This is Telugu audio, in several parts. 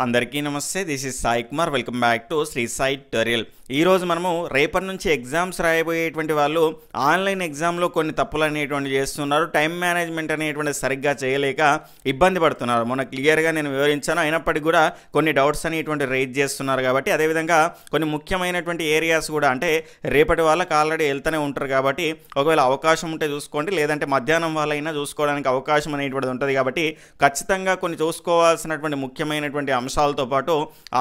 అందరికీ నమస్తే. This is Sai Kumar. Welcome back to Sri Sai tutorial. ఈరోజు మనము రేపటి నుంచి ఎగ్జామ్స్ రాయబోయేటువంటి వాళ్ళు ఆన్లైన్ ఎగ్జామ్లో కొన్ని తప్పులు అనేటువంటి చేస్తున్నారు. టైం మేనేజ్మెంట్ అనేటువంటి సరిగ్గా చేయలేక ఇబ్బంది పడుతున్నారు. మొన్న క్లియర్గా నేను వివరించాను. అయినప్పటికీ కూడా కొన్ని డౌట్స్ అనేటువంటి రైజ్ చేస్తున్నారు కాబట్టి, అదేవిధంగా కొన్ని ముఖ్యమైనటువంటి ఏరియాస్ కూడా అంటే రేపటి వాళ్ళకి ఆల్రెడీ వెళ్తూనే ఉంటారు కాబట్టి ఒకవేళ అవకాశం ఉంటే చూసుకోండి, లేదంటే మధ్యాహ్నం వాళ్ళైనా చూసుకోవడానికి అవకాశం అనేటువంటిది ఉంటుంది. కాబట్టి ఖచ్చితంగా కొన్ని చూసుకోవాల్సినటువంటి ముఖ్యమైనటువంటి అంశాలతో పాటు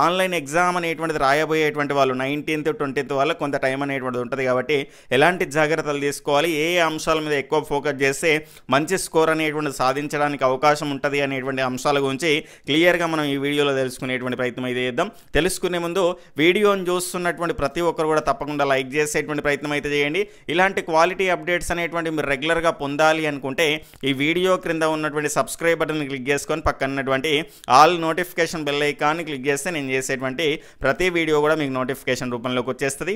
ఆన్లైన్ ఎగ్జామ్ అనేటువంటిది రాయబోయేటువంటి వాళ్ళు 19th 20th వాళ్ళకి కొంత టైం అనేటువంటిది ఉంటుంది. కాబట్టి ఎలాంటి జాగ్రత్తలు తీసుకోవాలి, ఏ అంశాల మీద ఎక్కువ ఫోకస్ చేస్తే మంచి స్కోర్ అనేటువంటి సాధించడానికి అవకాశం ఉంటుంది అనేటువంటి అంశాల గురించి క్లియర్గా మనం ఈ వీడియోలో తెలుసుకునేటువంటి ప్రయత్నం అయితే చేద్దాం. తెలుసుకునే ముందు వీడియోని చూస్తున్నటువంటి ప్రతి ఒక్కరు కూడా తప్పకుండా లైక్ చేసేటువంటి ప్రయత్నం అయితే చేయండి. ఇలాంటి క్వాలిటీ అప్డేట్స్ అనేటువంటి మీరు రెగ్యులర్గా పొందాలి అనుకుంటే ఈ వీడియో క్రింద ఉన్నటువంటి సబ్స్క్రైబ్ బటన్ క్లిక్ చేసుకొని పక్కన ఉన్నటువంటి ఆల్ నోటిఫికేషన్ బెల్ ఐకాన్ని క్లిక్ చేస్తే నేను చేసేటువంటి ప్రతి వీడియో కూడా మీకు నోటిఫికేషన్ రూపంలోకి వచ్చేస్తుంది.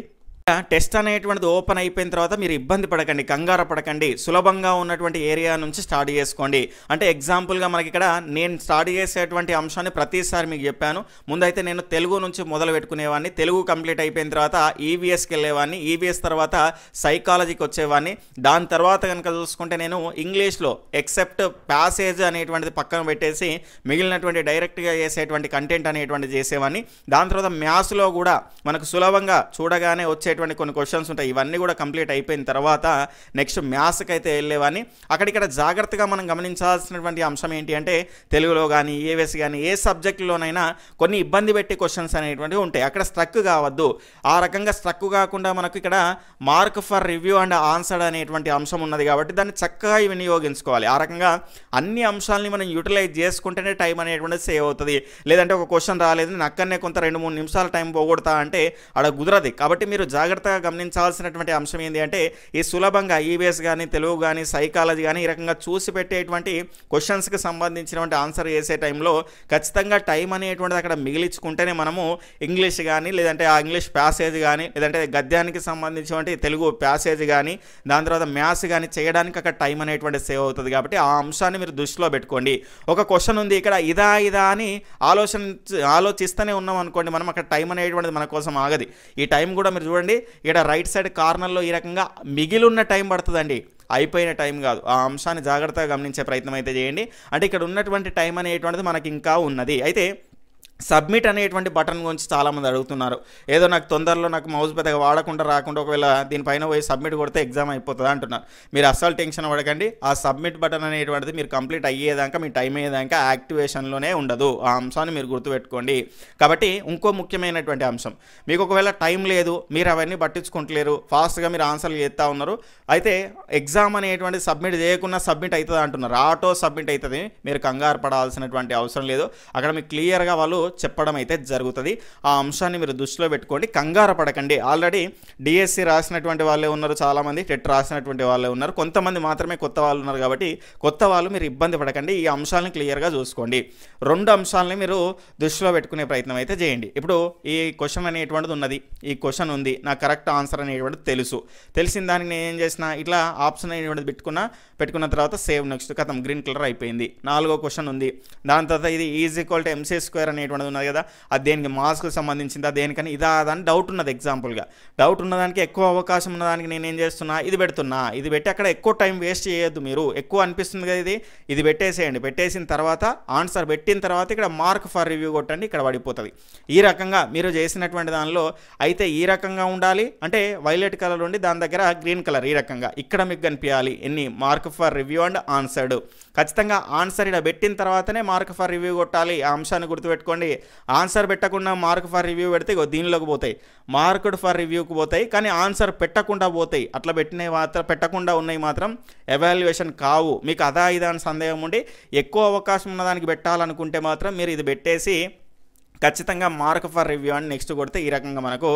టెస్ట్ అనేటువంటిది ఓపెన్ అయిపోయిన తర్వాత మీరు ఇబ్బంది పడకండి, కంగారు పడకండి. సులభంగా ఉన్నటువంటి ఏరియా నుంచి స్టార్ట్ చేసుకోండి. అంటే ఎగ్జాంపుల్గా మనకి ఇక్కడ నేను స్టార్ట్ చేసేటువంటి అంశాన్ని ప్రతిసారి మీకు చెప్పాను. ముందైతే నేను తెలుగు నుంచి మొదలు పెట్టుకునేవాడిని. తెలుగు కంప్లీట్ అయిపోయిన తర్వాత ఈవీఎస్కి వెళ్ళేవాడిని. ఈవీఎస్ తర్వాత సైకాలజీకి వచ్చేవాడిని. దాని తర్వాత కనుక చూసుకుంటే నేను ఇంగ్లీష్లో ఎక్సెప్ట్ ప్యాసేజ్ అనేటువంటిది పక్కన పెట్టేసి మిగిలినటువంటి డైరెక్ట్గా చేసేటువంటి కంటెంట్ అనేటువంటిది చేసేవాడిని. దాని తర్వాత మ్యాథ్స్లో కూడా మనకు సులభంగా చూడగానే వచ్చే కొన్ని క్వశ్చన్స్ ఉంటాయి. ఇవన్నీ కూడా కంప్లీట్ అయిపోయిన తర్వాత నెక్స్ట్ మ్యాథ్స్కి అయితే వెళ్ళేవాడిని. అక్కడిక్కడ జాగ్రత్తగా మనం గమనించాల్సినటువంటి అంశం ఏంటి అంటే తెలుగులో కానీ ఏవిఎస్ కానీ ఏ సబ్జెక్టులోనైనా కొన్ని ఇబ్బంది పెట్టి క్వశ్చన్స్ అనేటువంటివి ఉంటాయి. అక్కడ స్ట్రక్ కావద్దు. ఆ రకంగా స్ట్రక్ కాకుండా మనకు ఇక్కడ mark for review and answer అనేటువంటి అంశం ఉన్నది కాబట్టి దాన్ని చక్కగా వినియోగించుకోవాలి. ఆ రకంగా అన్ని అంశాలని మనం యూటిలైజ్ చేసుకుంటేనే టైం అనేటువంటిది సేవ్ అవుతుంది. లేదంటే ఒక క్వశ్చన్ రాలేదు, నేను అక్కడనే కొంత 2-3 నిమిషాల టైం పోగొడతా అంటే అక్కడ కుదరదు. కాబట్టి మీరు జాగ్రత్తగా గమనించాల్సినటువంటి అంశం ఏంటి అంటే ఈ సులభంగా ఈవీఎస్ కానీ తెలుగు కానీ సైకాలజీ కానీ ఈ రకంగా చూసి పెట్టేటువంటి క్వశ్చన్స్కి సంబంధించినటువంటి ఆన్సర్ చేసే టైంలో ఖచ్చితంగా టైం అనేటువంటిది అక్కడ మిగిలించుకుంటేనే మనము ఇంగ్లీష్ కానీ లేదంటే ఆ ఇంగ్లీష్ ప్యాసేజ్ కానీ లేదంటే గద్యానికి సంబంధించినటువంటి తెలుగు ప్యాసేజ్ కానీ దాని తర్వాత మ్యాథ్స్ కానీ చేయడానికి అక్కడ టైం అనేటువంటి సేవ్ అవుతుంది. కాబట్టి ఆ అంశాన్ని మీరు దృష్టిలో పెట్టుకోండి. ఒక క్వశ్చన్ ఉంది ఇక్కడ ఇదా అని ఆలోచిస్తూనే ఉన్నాం అనుకోండి, మనం అక్కడ టైం అనేటువంటిది మన కోసం ఆగది. ఈ టైం కూడా మీరు చూడండి, ఇక్కడ రైట్ సైడ్ కార్నర్లో ఈ రకంగా మిగిలిన టైం పడుతుందండి, అయిపోయిన టైం కాదు. ఆ అంశాన్ని జాగ్రత్తగా గమనించే ప్రయత్నం అయితే చేయండి. అంటే ఇక్కడ ఉన్నటువంటి టైం అనేటువంటిది మనకి ఇంకా ఉన్నది. అయితే సబ్మిట్ అనేటువంటి బటన్ గురించి చాలామంది అడుగుతున్నారు. ఏదో నాకు తొందరలో నాకు మౌస్ పెద్దగా వాడకుండా రాకుండా ఒకవేళ దీనిపైన పోయి సబ్మిట్ కొడితే ఎగ్జామ్ అయిపోతుంది అంటున్నారు. మీరు అస్సలు టెన్షన్ పడకండి. ఆ సబ్మిట్ బటన్ అనేటువంటిది మీరు కంప్లీట్ అయ్యేదాకా మీ టైం అయ్యేదాకా యాక్టివేషన్లోనే ఉండదు. ఆ అంశాన్ని మీరు గుర్తుపెట్టుకోండి. కాబట్టి ఇంకో ముఖ్యమైనటువంటి అంశం, మీకు ఒకవేళ టైం లేదు, మీరు అవన్నీ పట్టించుకుంటలేరు, ఫాస్ట్గా మీరు ఆన్సర్లు చేస్తూ ఉన్నారు, అయితే ఎగ్జామ్ అనేటువంటి సబ్మిట్ చేయకుండా సబ్మిట్ అవుతుంది అంటున్నారు. ఆటో సబ్మిట్ అవుతుంది, మీరు కంగారు పడాల్సినటువంటి అవసరం లేదు. అక్కడ మీకు క్లియర్గా వాళ్ళు చెప్పడం అయితే జరుగుతుంది. ఆ అంశాన్ని మీరు దృష్టిలో పెట్టుకోండి, కంగారు పడకండి. ఆల్రెడీ డిఎస్సి రాసినటువంటి వాళ్ళే ఉన్నారు, చాలామంది టెట్ రాసినటువంటి వాళ్ళే ఉన్నారు, కొంతమంది మాత్రమే కొత్త వాళ్ళు ఉన్నారు. కాబట్టి కొత్త వాళ్ళు మీరు ఇబ్బంది పడకండి. ఈ అంశాలను క్లియర్గా చూసుకోండి. 2 అంశాలని మీరు దృష్టిలో పెట్టుకునే ప్రయత్నం అయితే చేయండి. ఇప్పుడు ఈ క్వశ్చన్ అనేటువంటిది ఉన్నది, ఈ క్వశ్చన్ ఉంది, నాకు కరెక్ట్ ఆన్సర్ అనేటువంటిది తెలిసిన దానికి నేను ఏం చేసిన ఇట్లా ఆప్షన్ అనేటువంటిది పెట్టుకున్న తర్వాత సేవ్ నెక్స్ట్ కథం గ్రీన్ కలర్ అయిపోయింది. 4వ క్వశ్చన్ ఉంది, దాని తర్వాత ఇది is equal to MC square అనేటువంటిది ఉన్నది కదా, అది దేనికి మాస్కు సంబంధించిందా దేనికని ఇదా అని డౌట్ ఉన్నది. ఎగ్జాంపుల్గా డౌట్ ఉన్నదానికి ఎక్కువ అవకాశం ఉన్నదానికి నేను ఏం చేస్తున్నా ఇది పెట్టి అక్కడ ఎక్కువ టైం వేస్ట్ చేయొద్దు. మీరు ఎక్కువ అనిపిస్తుంది కదా ఇది పెట్టేసేయండి. పెట్టేసిన తర్వాత ఆన్సర్ పెట్టిన తర్వాత ఇక్కడ మార్క్ ఫర్ రివ్యూ కొట్టండి, ఇక్కడ పడిపోతుంది. ఈ రకంగా మీరు చేసినటువంటి దానిలో అయితే ఈ రకంగా ఉండాలి. అంటే వైలెట్ కలర్ ఉండి దాని దగ్గర గ్రీన్ కలర్ ఈ రకంగా ఇక్కడ మీకు కనిపించాలి ఎన్ని mark for review and answered. ఖచ్చితంగా ఆన్సర్ ఇక్కడ పెట్టిన తర్వాతనే మార్క్ ఫర్ రివ్యూ కొట్టాలి. ఆ అంశాన్ని గుర్తుపెట్టుకోండి. ఆన్సర్ పెట్టకుండా మార్క్ ఫర్ రివ్యూ పెడితే దీనిలోకి పోతాయి, మార్క్డ్ ఫర్ రివ్యూకి పోతాయి, కానీ ఆన్సర్ పెట్టకుండా పోతాయి. అట్లా పెట్టకుండా ఉన్నాయి మాత్రం ఎవాల్యుయేషన్ కావు. మీకు అదా ఇదా అని సందేహం ఉండి ఎక్కువ అవకాశం ఉన్నదానికి పెట్టాలనుకుంటే మాత్రం మీరు ఇది పెట్టేసి ఖచ్చితంగా మార్క్ ఫర్ రివ్యూ అని నెక్స్ట్ కొడితే ఈ రకంగా మనకు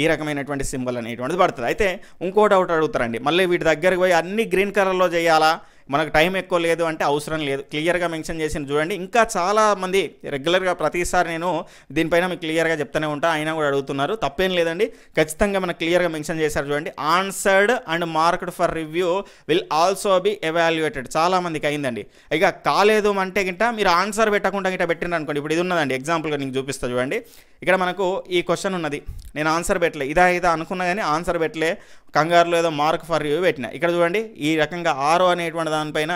ఈ రకమైనటువంటి సింబల్ అనేటువంటిది పడుతుంది. అయితే ఇంకో డౌట్ అడుగుతారండి, మళ్ళీ వీటి దగ్గరికి పోయి అన్ని గ్రీన్ కలర్లో చేయాలా, మనకు టైం ఎక్కువ లేదు అంటే అవసరం లేదు, క్లియర్గా మెన్షన్ చేసింది చూడండి. ఇంకా చాలామంది రెగ్యులర్గా ప్రతిసారి నేను దీనిపైన మీకు క్లియర్గా చెప్తూనే ఉంటా, అయినా కూడా అడుగుతున్నారు. తప్పేం లేదండి, ఖచ్చితంగా మనకు క్లియర్గా మెన్షన్ చేశారు చూడండి. Answered and marked for review will also be evaluated. చాలామందికి అయిందండి. ఇక కాలేదు అంటే గిట్ట మీరు ఆన్సర్ పెట్టకుండా గిట్ట పెట్టిన అనుకోండి. ఇప్పుడు ఇది ఉన్నదండి, ఎగ్జాంపుల్గా నీకు చూపిస్తా చూడండి. ఇక్కడ మనకు ఈ క్వశ్చన్ ఉన్నది, నేను ఆన్సర్ పెట్టలే, ఇదా అనుకున్నా కానీ ఆన్సర్ పెట్టలే, కంగారులో ఏదో మార్క్ ఫర్ రివ్యూ పెట్టిన. ఇక్కడ చూడండి ఈ రకంగా 6 అనేటువంటి దానిపైన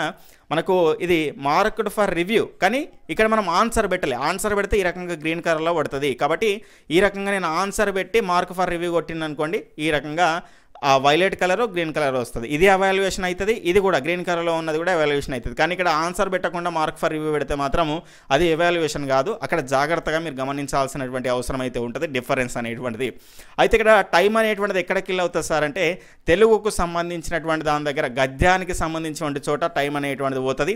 మనకు ఇది మార్క్డ్ ఫర్ రివ్యూ, కానీ ఇక్కడ మనం ఆన్సర్ పెట్టలే. ఆన్సర్ పెడితే ఈ రకంగా గ్రీన్ కలర్లో పడుతుంది. కాబట్టి ఈ రకంగా నేను ఆన్సర్ పెట్టి మార్క్ ఫర్ రివ్యూ కొట్టింది అనుకోండి, ఈ రకంగా ఆ వైలెట్ కలర్ గ్రీన్ కలర్ వస్తుంది. ఇది అవాల్యుయేషన్ అవుతుంది, ఇది కూడా గ్రీన్ కలర్లో ఉన్నది కూడా ఎవాల్యుయేషన్ అవుతుంది. కానీ ఇక్కడ ఆన్సర్ పెట్టకుండా మార్క్ ఫర్ రివ్యూ పెడితే మాత్రము అది ఎవాల్యుయేషన్ కాదు. అక్కడ జాగ్రత్తగా మీరు గమనించాల్సినటువంటి అవసరం అయితే ఉంటుంది, డిఫరెన్స్ అనేటువంటిది. అయితే ఇక్కడ టైం అనేటువంటిది ఎక్కడ కిల్ అవుతుంది సార్ అంటే, తెలుగుకు సంబంధించినటువంటి దాని దగ్గర గద్యానికి సంబంధించినటువంటి చోట టైం అనేటువంటిది పోతుంది.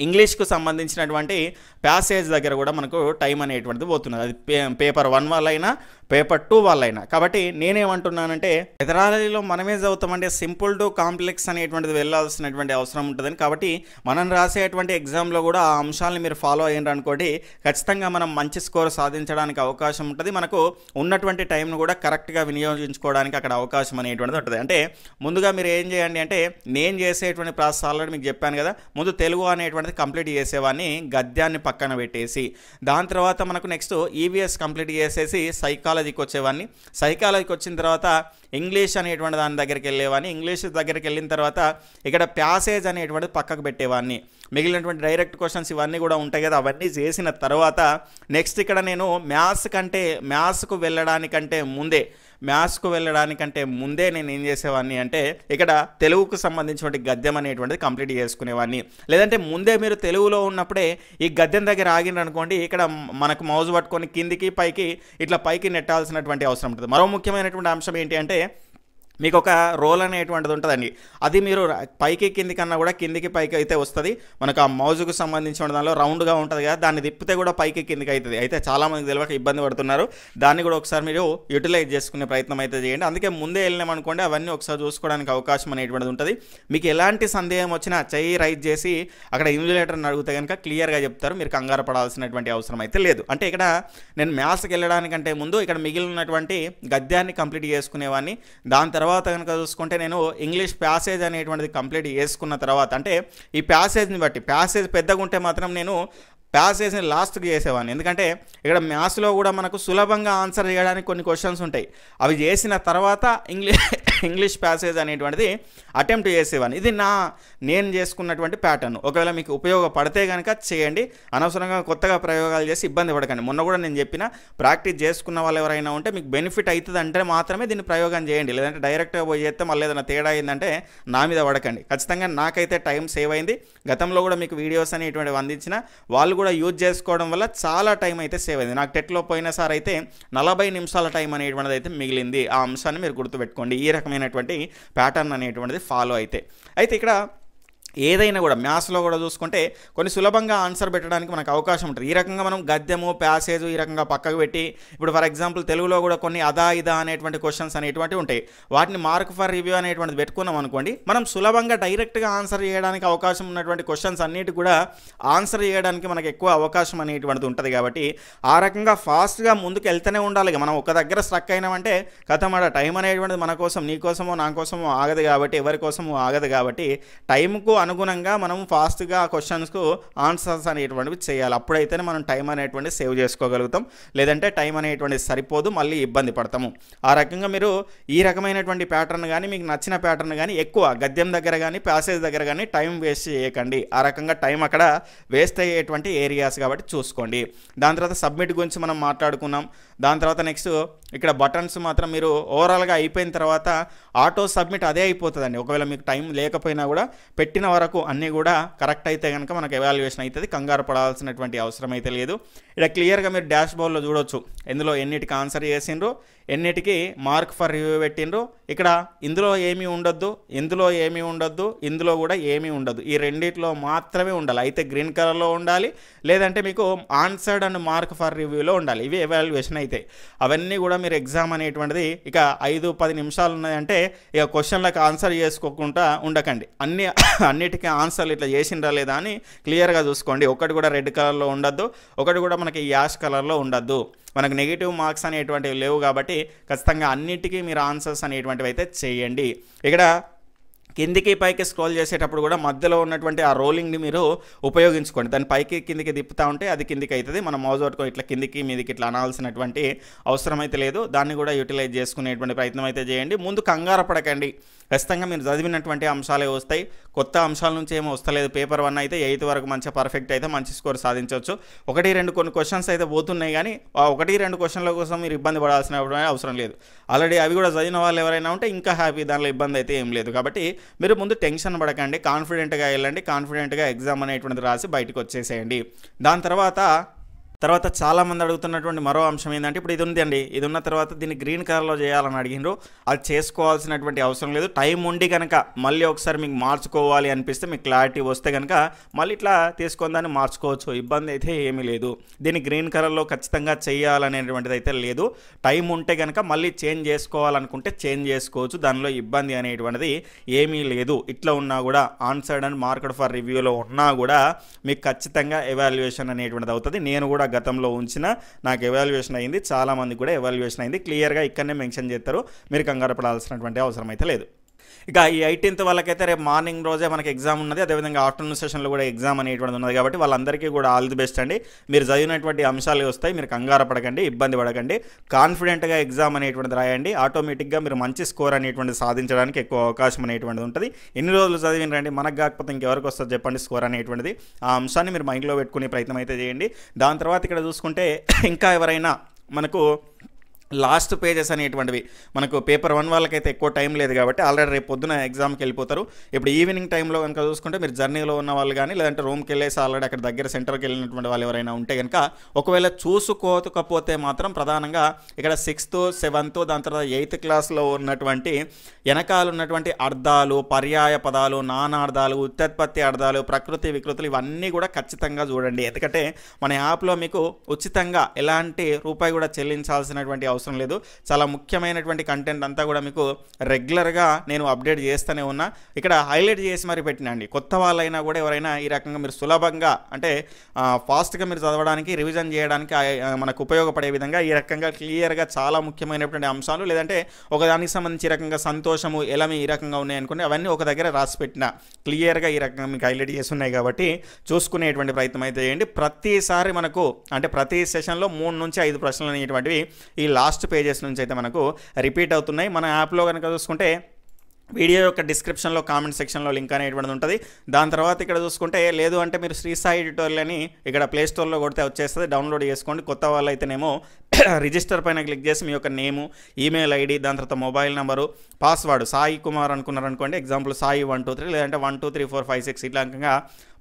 ఇంగ్లీష్కు సంబంధించినటువంటి ప్యాసేజ్ దగ్గర కూడా మనకు టైం అనేటువంటిది పోతున్నది. అది పేపర్ 1 వాళ్ళైనా పేపర్ 2 వాళ్ళైనా. కాబట్టి నేనేమంటున్నానంటే, మెథడాలజీలో మనమే చదువుతామంటే సింపుల్ టు కాంప్లెక్స్ అనేటువంటిది వెళ్ళాల్సినటువంటి అవసరం ఉంటుందని. కాబట్టి మనం రాసేటువంటి ఎగ్జామ్లో కూడా ఆ అంశాలను మీరు ఫాలో అయ్యారు అనుకోండి, ఖచ్చితంగా మనం మంచి స్కోర్ సాధించడానికి అవకాశం ఉంటుంది. మనకు ఉన్నటువంటి టైంను కూడా కరెక్ట్గా వినియోగించుకోవడానికి అక్కడ అవకాశం అనేటువంటిది ఉంటుంది. అంటే ముందుగా మీరు ఏం చేయండి అంటే, నేను చేసేటువంటి ప్రాసెస్ ఆల్రెడీ మీకు చెప్పాను కదా. ముందు తెలుగు అనేటువంటిది కంప్లీట్ చేసేవాడిని, గద్యాన్ని పక్కన పెట్టేసి, దాని తర్వాత మనకు నెక్స్ట్ ఈవీఎస్ కంప్లీట్ చేసేసి సైకాలజీకి వచ్చేవాడిని. సైకాలజీకి వచ్చిన తర్వాత ఇంగ్లీష్ అనేటువంటి దాని దగ్గరికి వెళ్ళేవాడిని. ఇంగ్లీష్ దగ్గరికి వెళ్ళిన తర్వాత ఇక్కడ ప్యాసేజ్ అనేటువంటిది పక్కకు పెట్టేవాడిని. మిగిలినటువంటి డైరెక్ట్ క్వశ్చన్స్ ఇవన్నీ కూడా ఉంటాయి కదా, అవన్నీ చేసిన తర్వాత నెక్స్ట్ ఇక్కడ నేను మ్యాథ్స్కు వెళ్ళడానికంటే ముందే నేను ఏం చేసేవాడిని అంటే, ఇక్కడ తెలుగుకు సంబంధించినటువంటి గద్యం అనేటువంటిది కంప్లీట్ చేసుకునేవాడిని. లేదంటే ముందే మీరు తెలుగులో ఉన్నప్పుడే ఈ గద్యం దగ్గర ఆగిన అనుకోండి, ఇక్కడ మనకు మౌజ్ పట్టుకొని కిందికి పైకి ఇట్లా పైకి నెట్టాల్సినటువంటి అవసరం ఉంటుంది. మరో ముఖ్యమైనటువంటి అంశం ఏంటి అంటే, మీకు ఒక రోల్ అనేటువంటిది ఉంటుందండి. అది మీరు పైకి కింది కన్నా కూడా కిందికి పైకి అయితే వస్తుంది. మనకు ఆ మౌజుకు సంబంధించిన దానిలో రౌండ్గా ఉంటుంది కదా, దాన్ని తిప్పితే కూడా పైకి కిందికి అవుతుంది. అయితే చాలామందికి తెలియక ఇబ్బంది పడుతున్నారు. దాన్ని కూడా ఒకసారి మీరు యూటిలైజ్ చేసుకునే ప్రయత్నం అయితే చేయండి. అందుకే ముందే వెళ్ళినామనుకోండి, అవన్నీ ఒకసారి చూసుకోవడానికి అవకాశం అనేటువంటిది ఉంటుంది. మీకు ఎలాంటి సందేహం వచ్చినా చెయ్యి రైజ్ చేసి అక్కడ ఇన్విజిలేటర్ని అడిగితే కనుక క్లియర్గా చెప్తారు. మీరు కంగారు పడాల్సినటువంటి అవసరం అయితే లేదు. అంటే ఇక్కడ నేను మ్యాథ్స్కి వెళ్ళడానికంటే ముందు ఇక్కడ మిగిలినటువంటి గద్యాన్ని కంప్లీట్ చేసుకునేవాడిని. దాని తర్వాత కనుక చూసుకుంటే నేను ఇంగ్లీష్ ప్యాసేజ్ అనేటువంటిది కంప్లీట్ చేసుకున్న తర్వాత, అంటే ఈ ప్యాసేజ్ని బట్టి ప్యాసేజ్ పెద్దగా ఉంటే మాత్రం నేను ప్యాసేజ్ని లాస్ట్కి చేసేవాడిని. ఎందుకంటే ఇక్కడ మ్యాథ్స్లో కూడా మనకు సులభంగా ఆన్సర్ చేయడానికి కొన్ని క్వశ్చన్స్ ఉంటాయి. అవి చేసిన తర్వాత ఇంగ్లీష్ ప్యాసేజ్ అనేటువంటిది అటెంప్ట్ చేసేవాడిని. ఇది నేను చేసుకున్నటువంటి ప్యాటర్న్. ఒకవేళ మీకు ఉపయోగపడితే కనుక చేయండి, అనవసరంగా కొత్తగా ప్రయోగాలు చేసి ఇబ్బంది పడకండి. మొన్న కూడా నేను చెప్పిన, ప్రాక్టీస్ చేసుకున్న వాళ్ళు ఎవరైనా ఉంటే మీకు బెనిఫిట్ అవుతుంది అంటే మాత్రమే దీన్ని ప్రయోగం చేయండి. లేదంటే డైరెక్ట్గా పోయి చేస్తే మళ్ళీ ఏదైనా తేడా అయిందంటే నా మీద పడకండి. ఖచ్చితంగా నాకైతే టైం సేవ్ అయింది. గతంలో కూడా మీకు వీడియోస్ అనేటువంటివి అందించిన వాళ్ళు కూడా యూజ్ చేసుకోవడం వల్ల చాలా టైం అయితే సేవ్ అయింది. నాకు టెట్లో పోయినసారి అయితే 40 నిమిషాల టైం అనేటువంటిది అయితే మిగిలింది. ఆ అంశాన్ని మీరు గుర్తుపెట్టుకోండి, ఈ రకమైనటువంటి ప్యాటర్న్ అనేటువంటిది ఫాలో అయితే ఇక్కడ ఏదైనా కూడా మ్యాథ్స్లో కూడా చూసుకుంటే కొన్ని సులభంగా ఆన్సర్ పెట్టడానికి మనకు అవకాశం ఉంటుంది. ఈ రకంగా మనం గద్యము ప్యాసేజ్ ఈ రకంగా పక్కకు పెట్టి, ఇప్పుడు ఫర్ ఎగ్జాంపుల్ తెలుగులో కూడా కొన్ని ఇదా అనేటువంటి క్వశ్చన్స్ అనేటువంటివి ఉంటాయి. వాటిని మార్క్ ఫర్ రివ్యూ అనేటువంటిది పెట్టుకున్నాం అనుకోండి, మనం సులభంగా డైరెక్ట్గా ఆన్సర్ చేయడానికి అవకాశం ఉన్నటువంటి క్వశ్చన్స్ అన్నిటి కూడా ఆన్సర్ చేయడానికి మనకు ఎక్కువ అవకాశం అనేటువంటిది ఉంటుంది. కాబట్టి ఆ రకంగా ఫాస్ట్గా ముందుకు వెళ్తూనే ఉండాలి. మనం ఒక దగ్గర స్ట్రక్ అయినామంటే కథం, టైం అనేటువంటిది మన కోసం, నీ కోసమో నా కోసమో ఆగదు కాబట్టి, ఎవరి కోసమో ఆగదు కాబట్టి టైంకు అనుగుణంగా మనం ఫాస్ట్గా క్వశ్చన్స్కు ఆన్సర్స్ అనేటువంటివి చేయాలి. అప్పుడైతేనే మనం టైం అనేటువంటిది సేవ్ చేసుకోగలుగుతాం. లేదంటే టైం అనేటువంటిది సరిపోదు, మళ్ళీ ఇబ్బంది పడతాము. ఆ రకంగా మీరు ఈ రకమైనటువంటి ప్యాటర్న్ కానీ, మీకు నచ్చిన ప్యాటర్న్ కానీ ఎక్కువ గద్యం దగ్గర కానీ ప్యాసేజ్ దగ్గర కానీ టైం వేస్ట్ చేయకండి. ఆ రకంగా టైం అక్కడ వేస్ట్ అయ్యేటువంటి ఏరియాస్ కాబట్టి చూసుకోండి. దాని తర్వాత సబ్మిట్ గురించి మనం మాట్లాడుకున్నాం. దాని తర్వాత నెక్స్ట్ ఇక్కడ బటన్స్ మాత్రం మీరు ఓవరాల్గా అయిపోయిన తర్వాత ఆటో సబ్మిట్ అదే అయిపోతుందండి. ఒకవేళ మీకు టైం లేకపోయినా కూడా పెట్టిన వరకు అన్నీ కూడా కరెక్ట్ అయితే కనుక మనకు ఎవాల్యుయేషన్ అవుతుంది. కంగారు పడాల్సినటువంటి అవసరం అయితే లేదు. ఇక్కడ క్లియర్గా మీరు డాష్ బోర్డ్లో చూడొచ్చు, ఎందులో ఎన్నిటికి ఆన్సర్ చేసిండ్రు, ఎన్నిటికి మార్క్ ఫర్ రివ్యూ పెట్టిండ్రు, ఇక్కడ ఇందులో ఏమీ ఉండొద్దు, ఇందులో ఏమీ ఉండొద్దు, ఇందులో కూడా ఏమీ ఉండదు. ఈ రెండిట్లో మాత్రమే ఉండాలి. అయితే గ్రీన్ కలర్లో ఉండాలి, లేదంటే మీకు ఆన్సర్డ్ అండ్ మార్క్ ఫర్ రివ్యూలో ఉండాలి. ఇవి ఎవాల్యుయేషన్ అయితే అవన్నీ కూడా మీరు ఎగ్జామ్ అనేటువంటిది ఇక 5-10 నిమిషాలు ఉన్నాయంటే ఇక క్వశ్చన్లకు ఆన్సర్ చేసుకోకుండా ఉండకండి. అన్నిటికీ ఆన్సర్లు ఇట్లా చేసిండ్రా లేదా అని క్లియర్గా చూసుకోండి. ఒకటి కూడా రెడ్ కలర్లో ఉండద్దు, ఒకటి కూడా మనకి యాష్ కలర్లో ఉండద్దు. మనకు నెగిటివ్ మార్క్స్ అనేటువంటివి లేవు కాబట్టి ఖచ్చితంగా అన్నిటికీ మీరు ఆన్సర్స్ అనేటువంటివి అయితే చేయండి. ఇక్కడ కిందికి పైకి స్క్రోల్ చేసేటప్పుడు కూడా మధ్యలో ఉన్నటువంటి ఆ రోలింగ్ని మీరు ఉపయోగించుకోండి. దాన్ని పైకి కిందికి తిప్పుతూ ఉంటే అది కిందికి అవుతుంది. మనం మౌజ్ పట్టుకొని ఇట్లా కిందికి మీదికి ఇట్లా అనాల్సినటువంటి అవసరం అయితే లేదు. దాన్ని కూడా యూటిలైజ్ చేసుకునేటువంటి ప్రయత్నం అయితే చేయండి. ముందు కంగారు పడకండి. ఖచ్చితంగా మీరు చదివినటువంటి అంశాలే వస్తాయి. కొత్త అంశాల నుంచి ఏమో వస్తలేదు. పేపర్ 1 అయితే 8th వరకు మంచిగా పర్ఫెక్ట్ అయితే మంచి స్కోర్ సాధించవచ్చు. 1-2 కొన్ని క్వశ్చన్స్ అయితే పోతున్నాయి, కానీ ఆ 1-2 క్వశ్చన్ల కోసం మీరు ఇబ్బంది పడాల్సిన అవసరం లేదు. ఆల్రెడీ అవి కూడా చదివిన వాళ్ళు ఎవరైనా ఉంటే ఇంకా హ్యాపీ, దానిలో ఇబ్బంది అయితే ఏం లేదు. కాబట్టి మీరు ముందు టెన్షన్ పడకండి, కాన్ఫిడెంట్గా వెళ్ళండి, కాన్ఫిడెంట్గా ఎగ్జామ్ అనేటువంటిది రాసి బయటకు వచ్చేసేయండి. దాని తర్వాత చాలామంది అడుగుతున్నటువంటి మరో అంశం ఏంటంటే, ఇప్పుడు ఇది ఉంది అండి, ఇది ఉన్న తర్వాత దీన్ని గ్రీన్ కలర్లో చేయాలని అడిగినారు. అది చేసుకోవాల్సినటువంటి అవసరం లేదు. టైం ఉండి కనుక మళ్ళీ ఒకసారి మీకు మార్చుకోవాలి అనిపిస్తే, మీకు క్లారిటీ వస్తే కనుక మళ్ళీ ఇట్లా తీసుకొని దాన్ని మార్చుకోవచ్చు. ఇబ్బంది అయితే ఏమీ లేదు. దీన్ని గ్రీన్ కలర్లో ఖచ్చితంగా చేయాలనేటువంటిది అయితే లేదు. టైం ఉంటే కనుక మళ్ళీ చేంజ్ చేసుకోవాలనుకుంటే చేంజ్ చేసుకోవచ్చు. దానిలో ఇబ్బంది అనేటువంటిది ఏమీ లేదు. ఇట్లా ఉన్నా కూడా ఆన్సర్డ్ అండ్ మార్క్డ్ ఫర్ రివ్యూలో ఉన్నా కూడా మీకు ఖచ్చితంగా ఎవాల్యుయేషన్ అనేటువంటిది అవుతుంది. నేను కూడా గతంలో ఉంచిన నాకు ఎవాల్యుయేషన్ అయింది, చాలామంది కూడా ఎవాల్యుయేషన్ అయింది. క్లియర్గా ఇక్కడనే మెన్షన్ చేస్తారు. మీరు కంగారు పడాల్సినటువంటి అవసరం అయితే లేదు. ఇక ఈ 18th వాళ్ళకైతే రేపు మార్నింగ్ రోజే మనకి ఎగ్జామ్ ఉన్నది. అదేవిధంగా ఆఫ్టర్నూన్ సెషన్లో కూడా ఎగ్జామ్ అనేటువంటిది ఉన్నది. కాబట్టి వాళ్ళందరికీ కూడా ఆల్ ది బెస్ట్ అండి. మీరు చదివినటువంటి అంశాలు వస్తాయి. మీరు కంగారు పడకండి, ఇబ్బంది పడకండి. కాన్ఫిడెంట్గా ఎగ్జామ్ అనేటువంటిది రాయండి. ఆటోమేటిక్గా మీరు మంచి స్కోర్ అనేటువంటిది సాధించడానికి ఎక్కువ అవకాశం అనేటువంటిది ఉంటుంది. ఎన్ని రోజులు చదివిన రండి, మనకు కాకపోతే ఇంకెవరికి వస్తుంది చెప్పండి స్కోర్ అనేటువంటిది. ఆ అంశాన్ని మీరు మైండ్లో పెట్టుకునే ప్రయత్నం అయితే చేయండి. దాని తర్వాత ఇక్కడ చూసుకుంటే ఇంకా ఎవరైనా మనకు లాస్ట్ పేజెస్ అనేటువంటివి మనకు పేపర్ 1 వాళ్ళకైతే ఎక్కువ టైం లేదు కాబట్టి ఆల్రెడీ రేపు పొద్దున ఎగ్జామ్కి వెళ్ళిపోతారు. ఇప్పుడు ఈవినింగ్ టైంలో కనుక చూసుకుంటే మీరు జర్నీలో ఉన్న వాళ్ళు కానీ, లేదంటే రూమ్కి వెళ్ళేసి ఆల్రెడీ అక్కడ దగ్గర సెంటర్కి వెళ్ళినటువంటి వాళ్ళు ఎవరైనా ఉంటే కనుక ఒకవేళ చూసుకోకపోతే మాత్రం ప్రధానంగా ఇక్కడ 6th, 7th, దాని తర్వాత 8th క్లాస్లో ఉన్నటువంటి వెనకాల ఉన్నటువంటి అర్థాలు, పర్యాయ పదాలు, నానార్థాలు, ఉత్పత్తి అర్థాలు, ప్రకృతి వికృతులు ఇవన్నీ కూడా ఖచ్చితంగా చూడండి. ఎందుకంటే మన యాప్లో మీకు ఉచితంగా ఎలాంటి రూపాయి కూడా చెల్లించాల్సినటువంటి అవసరం లేదు. చాలా ముఖ్యమైనటువంటి కంటెంట్ అంతా కూడా మీకు రెగ్యులర్గా నేను అప్డేట్ చేస్తూనే ఉన్నా. ఇక్కడ హైలైట్ చేసి మరి పెట్టినండి. కొత్త వాళ్ళైనా కూడా ఎవరైనా ఈ రకంగా మీరు సులభంగా అంటే ఫాస్ట్గా మీరు చదవడానికి, రివిజన్ చేయడానికి మనకు ఉపయోగపడే విధంగా ఈ రకంగా క్లియర్గా చాలా ముఖ్యమైనటువంటి అంశాలు, లేదంటే ఒకదానికి సంబంధించి ఈ రకంగా సంతోషము, ఎలమి ఈ రకంగా ఉన్నాయనుకోండి, అవన్నీ ఒక దగ్గర రాసి పెట్టిన క్లియర్గా ఈ రకంగా మీకు హైలైట్ చేసి ఉన్నాయి. కాబట్టి చూసుకునేటువంటి ప్రయత్నం అయితే చేయండి. ప్రతిసారి మనకు అంటే ప్రతి సెషన్లో 3 నుంచి 5 ప్రశ్నలు అనేటువంటివి ఈ లాస్ట్ పేజెస్ నుంచి అయితే మనకు రిపీట్ అవుతున్నాయి. మన యాప్లో కనుక చూసుకుంటే వీడియో యొక్క డిస్క్రిప్షన్లో కామెంట్ సెక్షన్లో లింక్ అనేటువంటిది ఉంటుంది. దాని తర్వాత ఇక్కడ చూసుకుంటే లేదు అంటే మీరు శ్రీ సాయి ట్యుటోరియల్ అని ఇక్కడ ప్లేస్టోర్లో కొడితే వచ్చేస్తుంది, డౌన్లోడ్ చేసుకోండి. కొత్త వాళ్ళు అయితేనేమో రిజిస్టర్ పైన క్లిక్ చేసి మీ యొక్క నేము, ఈమెయిల్ ఐడి, దాని తర్వాత mobile number, password Sai Kumar అనుకున్నారనుకోండి, ఎగ్జాంపుల్ సాయి 123 లేదంటే 1234566 ఇట్లా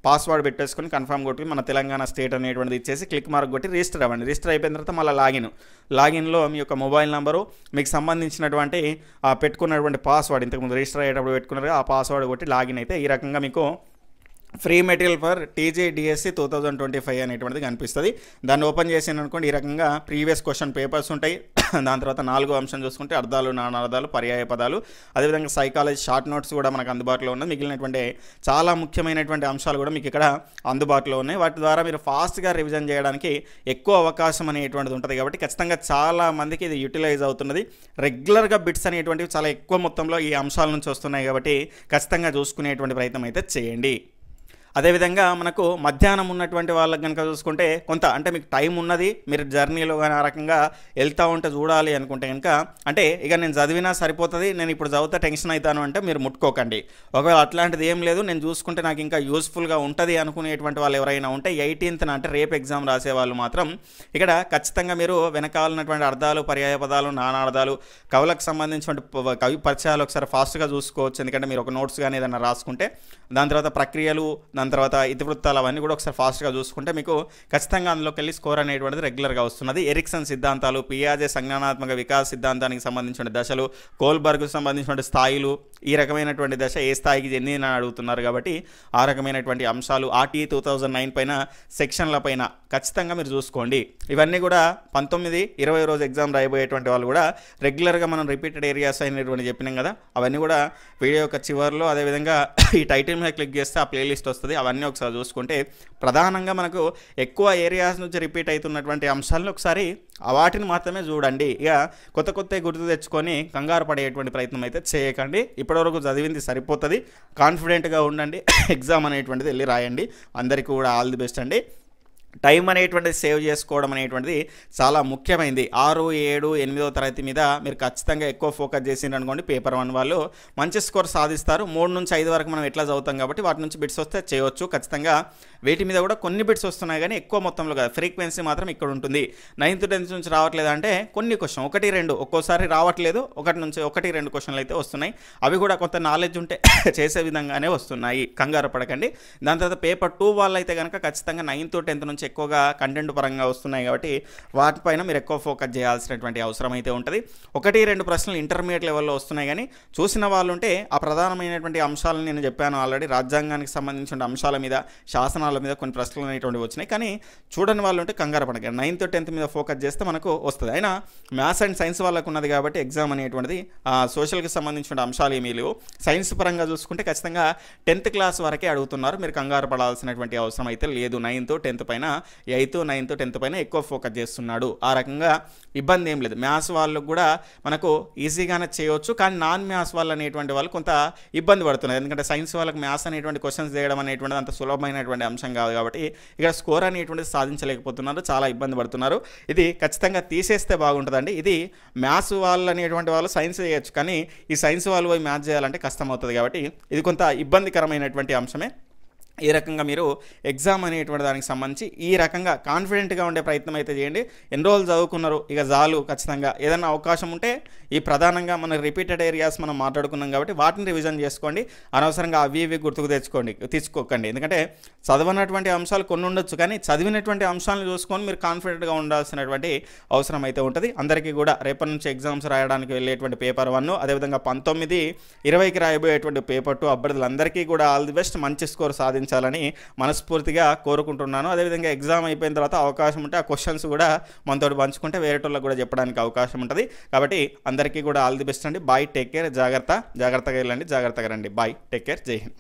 పాస్వర్డ్ పెట్టేసుకొని కన్ఫర్మ్ కొట్టి మన తెలంగాణ స్టేట్ అనేటువంటిది ఇచ్చేసి క్లిక్ మార్క్ కొట్టి రిజిస్టర్ అవ్వండి. రిజిస్టర్ అయిపోయిన తర్వాత మళ్ళీ లాగిన్లో మీ యొక్క మొబైల్ నెంబరు, మీకు సంబంధించినటువంటి పెట్టుకున్నటువంటి పాస్వర్డ్, ఇంతకుముందు రిజిస్టర్ అయ్యేటప్పుడు పెట్టుకున్నారు ఆ పాస్వర్డ్ కొట్టి లాగిన్ అయితే ఈ రకంగా మీకు ఫ్రీ మెటీరియల్ ఫర్ TJDSC 2025 అనేటువంటిది కనిపిస్తుంది. దాన్ని ఓపెన్ చేసాను అనుకోండి, ఈ రకంగా ప్రీవియస్ క్వశ్చన్ పేపర్స్ ఉంటాయి. దాని తర్వాత 4వ అంశం చూసుకుంటే అర్థాలు, నానార్థాలు, పర్యాయ పదాలు, అదేవిధంగా సైకాలజీ షార్ట్ నోట్స్ కూడా మనకు అందుబాటులో ఉన్నాయి. మిగిలినటువంటి చాలా ముఖ్యమైనటువంటి అంశాలు కూడా మీకు ఇక్కడ అందుబాటులో ఉన్నాయి. వాటి ద్వారా మీరు ఫాస్ట్గా రివిజన్ చేయడానికి ఎక్కువ అవకాశం అనేటువంటిది ఉంటుంది. కాబట్టి ఖచ్చితంగా చాలా మందికి ఇది యూటిలైజ్ అవుతున్నది. రెగ్యులర్గా బిట్స్ అనేటువంటివి చాలా ఎక్కువ మొత్తంలో ఈ అంశాల నుంచి వస్తున్నాయి. కాబట్టి ఖచ్చితంగా చూసుకునేటువంటి ప్రయత్నం అయితే చేయండి. అదేవిధంగా మనకు మధ్యాహ్నం ఉన్నటువంటి వాళ్ళకి కనుక చూసుకుంటే కొంత అంటే మీకు టైం ఉన్నది, మీరు జర్నీలో కానీ ఆ రకంగా వెళ్తూ ఉంటే చూడాలి అనుకుంటే కనుక అంటే ఇక నేను చదివినా సరిపోతుంది, నేను ఇప్పుడు చదివితే టెన్షన్ అవుతాను అంటే మీరు ముట్టుకోకండి. ఒకవేళ అట్లాంటిది ఏం లేదు, నేను చూసుకుంటే నాకు ఇంకా యూస్ఫుల్గా ఉంటుంది అనుకునేటువంటి వాళ్ళు ఎవరైనా ఉంటే 18th అంటే రేపు ఎగ్జామ్ రాసే వాళ్ళు మాత్రం ఇక్కడ ఖచ్చితంగా మీరు వెనకాలన్నటువంటి అర్థాలు, పర్యాయ పదాలు, నానార్థాలు, కవులకు సంబంధించినటువంటి కవి పరిచయాలు ఒకసారి ఫాస్ట్గా చూసుకోవచ్చు. ఎందుకంటే మీరు ఒక నోట్స్ కానీ ఏదైనా రాసుకుంటే దాని తర్వాత ప్రక్రియలు, దాని తర్వాత ఇతివృత్తాలు అవన్నీ కూడా ఒకసారి ఫాస్ట్గా చూసుకుంటే మీకు ఖచ్చితంగా అందులోకి వెళ్ళి స్కోర్ అనేటువంటిది రెగ్యులర్గా వస్తున్నది. ఎరిక్సన్ సిద్ధాంతాలు, పియాజే సంజ్ఞానాత్మక వికాస సిద్ధాంతానికి సంబంధించిన దశలు, కోల్బర్గ్కు సంబంధించిన స్థాయిలు, ఈ రకమైనటువంటి దశ ఏ స్థాయికి చెందిన అడుగుతున్నారు కాబట్టి ఆ రకమైనటువంటి అంశాలు, ఆర్టీ 2009 పైన సెక్షన్ల పైన ఖచ్చితంగా మీరు చూసుకోండి. ఇవన్నీ కూడా 19-20 రోజు ఎగ్జామ్ రాయబోయేటువంటి వాళ్ళు కూడా రెగ్యులర్గా మనం రిపీటెడ్ ఏరియాస్ అయినటువంటి చెప్పినాం కదా, అవన్నీ కూడా వీడియో యొక్క చివరిలో అదేవిధంగా ఈ టైటిల్ మీద క్లిక్ చేస్తే ఆ ప్లేలిస్ట్ వస్తుంది. అవన్నీ ఒకసారి చూసుకుంటే ప్రధానంగా మనకు ఎక్కువ ఏరియాస్ నుంచి రిపీట్ అవుతున్నటువంటి అంశాలను ఒకసారి వాటిని మాత్రమే చూడండి. ఇక కొత్త గుర్తు తెచ్చుకొని కంగారు పడేటువంటి ప్రయత్నం అయితే చేయకండి. ఇప్పటివరకు చదివింది సరిపోతుంది. కాన్ఫిడెంట్గా ఉండండి. ఎగ్జామ్ అనేటువంటిది వెళ్ళి రాయండి. అందరికీ కూడా ఆల్ ది బెస్ట్ అండి. టైం అనేటువంటిది సేవ్ చేసుకోవడం అనేటువంటిది చాలా ముఖ్యమైనది. 6, 7, 8వ తరగతి మీద మీరు ఖచ్చితంగా ఎక్కువ ఫోకస్ చేసిండ్రు అనుకోండి, పేపర్ 1 వాళ్ళు మంచి స్కోర్ సాధిస్తారు. 3 నుంచి 5 వరకు మనం ఎట్లా చదువుతాం కాబట్టి వాటి నుంచి బిట్స్ వస్తే చేయవచ్చు. ఖచ్చితంగా వీటి మీద కూడా కొన్ని బిట్స్ వస్తున్నాయి కానీ ఎక్కువ మొత్తంలో కాదు. ఫ్రీక్వెన్సీ మాత్రం ఇక్కడ ఉంటుంది. 9th, 10th నుంచి రావట్లేదు అంటే కొన్ని క్వశ్చన్ 1, 2 ఒక్కోసారి రావట్లేదు, 1 నుంచి 1, 2 క్వశ్చన్లు అయితే వస్తున్నాయి. అవి కూడా కొంత నాలెడ్జ్ ఉంటే చేసే విధంగానే వస్తున్నాయి. కంగారు పడకండి. దాని తర్వాత పేపర్ 2 వాళ్ళు అయితే కనుక ఖచ్చితంగా 9th, 10th నుంచి ఎక్కువగా కంటెంట్ పరంగా వస్తున్నాయి కాబట్టి వాటిపైన మీరు ఎక్కువ ఫోకస్ చేయాల్సినటువంటి అవసరం అయితే ఉంటుంది. 1, 2 ప్రశ్నలు ఇంటర్మీడియట్ లెవెల్లో వస్తున్నాయి కానీ చూసిన వాళ్ళు ఉంటే ఆ ప్రధానమైనటువంటి అంశాలను నేను చెప్పాను ఆల్రెడీ. రాజ్యాంగానికి సంబంధించిన అంశాల మీద, శాసనాల మీద కొన్ని ప్రశ్నలు అనేటువంటివి వచ్చినాయి కానీ చూడని వాళ్ళు ఉంటే కంగారు పడకండి. 9th, 10th మీద ఫోకస్ చేస్తే మనకు వస్తుంది. అయినా మ్యాథ్స్ అండ్ సైన్స్ వాళ్ళకు ఉన్నది కాబట్టి ఎగ్జామ్ అనేటువంటిది సోషల్కి సంబంధించిన అంశాలు ఏమీ లేవు. సైన్స్ పరంగా చూసుకుంటే ఖచ్చితంగా 10th క్లాస్ వరకే అడుగుతున్నారు. మీరు కంగారు పడాల్సినటువంటి అవసరం అయితే లేదు. 9th, 10th పైన 8th, 9th, 10th పైన ఎక్కువ ఫోకస్ చేస్తున్నాడు. ఆ రకంగా ఇబ్బంది ఏం లేదు. మ్యాథ్స్ వాళ్ళకు కూడా మనకు ఈజీగానే చేయవచ్చు కానీ నాన్ మ్యాథ్స్ వాళ్ళు అనేటువంటి వాళ్ళు కొంత ఇబ్బంది పడుతున్నారు. ఎందుకంటే సైన్స్ వాళ్ళకి మ్యాథ్స్ అనేటువంటి క్వశ్చన్స్ చేయడం అనేటువంటిది అంత సులభమైనటువంటి అంశం కాదు కాబట్టి ఇక్కడ స్కోర్ అనేటువంటిది సాధించలేకపోతున్నారు, చాలా ఇబ్బంది పడుతున్నారు. ఇది ఖచ్చితంగా తీసేస్తే బాగుంటుందండి. ఇది మ్యాథ్స్ వాళ్ళు అనేటువంటి వాళ్ళు సైన్స్ చేయొచ్చు కానీ ఈ సైన్స్ వాళ్ళు పోయి మ్యాథ్స్ చేయాలంటే కష్టం అవుతుంది కాబట్టి ఇది కొంత ఇబ్బందికరమైనటువంటి అంశమే. ఈ రకంగా మీరు ఎగ్జామ్ అనేటువంటి దానికి సంబంధించి ఈ రకంగా కాన్ఫిడెంట్గా ఉండే ప్రయత్నం అయితే చేయండి. ఎన్ని రోజులు చదువుకున్నారు, ఇక చాలు. ఖచ్చితంగా ఏదైనా అవకాశం ఉంటే ఈ ప్రధానంగా మన రిపీటెడ్ ఏరియాస్ మనం మాట్లాడుకున్నాం కాబట్టి వాటిని రివిజన్ చేసుకోండి. అనవసరంగా అవి ఇవి గుర్తుకు తీసుకోకండి. ఎందుకంటే చదవనటువంటి అంశాలు కొన్ని ఉండొచ్చు కానీ చదివినటువంటి అంశాలను చూసుకొని మీరు కాన్ఫిడెంట్గా ఉండాల్సినటువంటి అవసరం అయితే ఉంటుంది. అందరికీ కూడా రేపటి నుంచి ఎగ్జామ్స్ రాయడానికి వెళ్ళేటువంటి పేపర్ 1 అదేవిధంగా 19-20కి రాయబోయేటువంటి పేపర్ 2 అభ్యర్థులందరికీ కూడా ఆల్ ది బెస్ట్. మంచి స్కోర్ సాధించాలని మనస్ఫూర్తిగా కోరుకుంటున్నాను. అదేవిధంగా ఎగ్జామ్ అయిపోయిన తర్వాత అవకాశం ఉంటే ఆ క్వశ్చన్స్ కూడా మనతో పంచుకుంటే వేరేటోళ్ళకి కూడా చెప్పడానికి అవకాశం ఉంటుంది. కాబట్టి అందరికీ కూడా ఆల్ ది బెస్ట్ అండి. బాయ్, టేక్ కేర్, జాగ్రత్తగా వెళ్ళండి, జాగ్రత్తగా రండి. బాయ్, టేక్ కేర్, జై హింద్.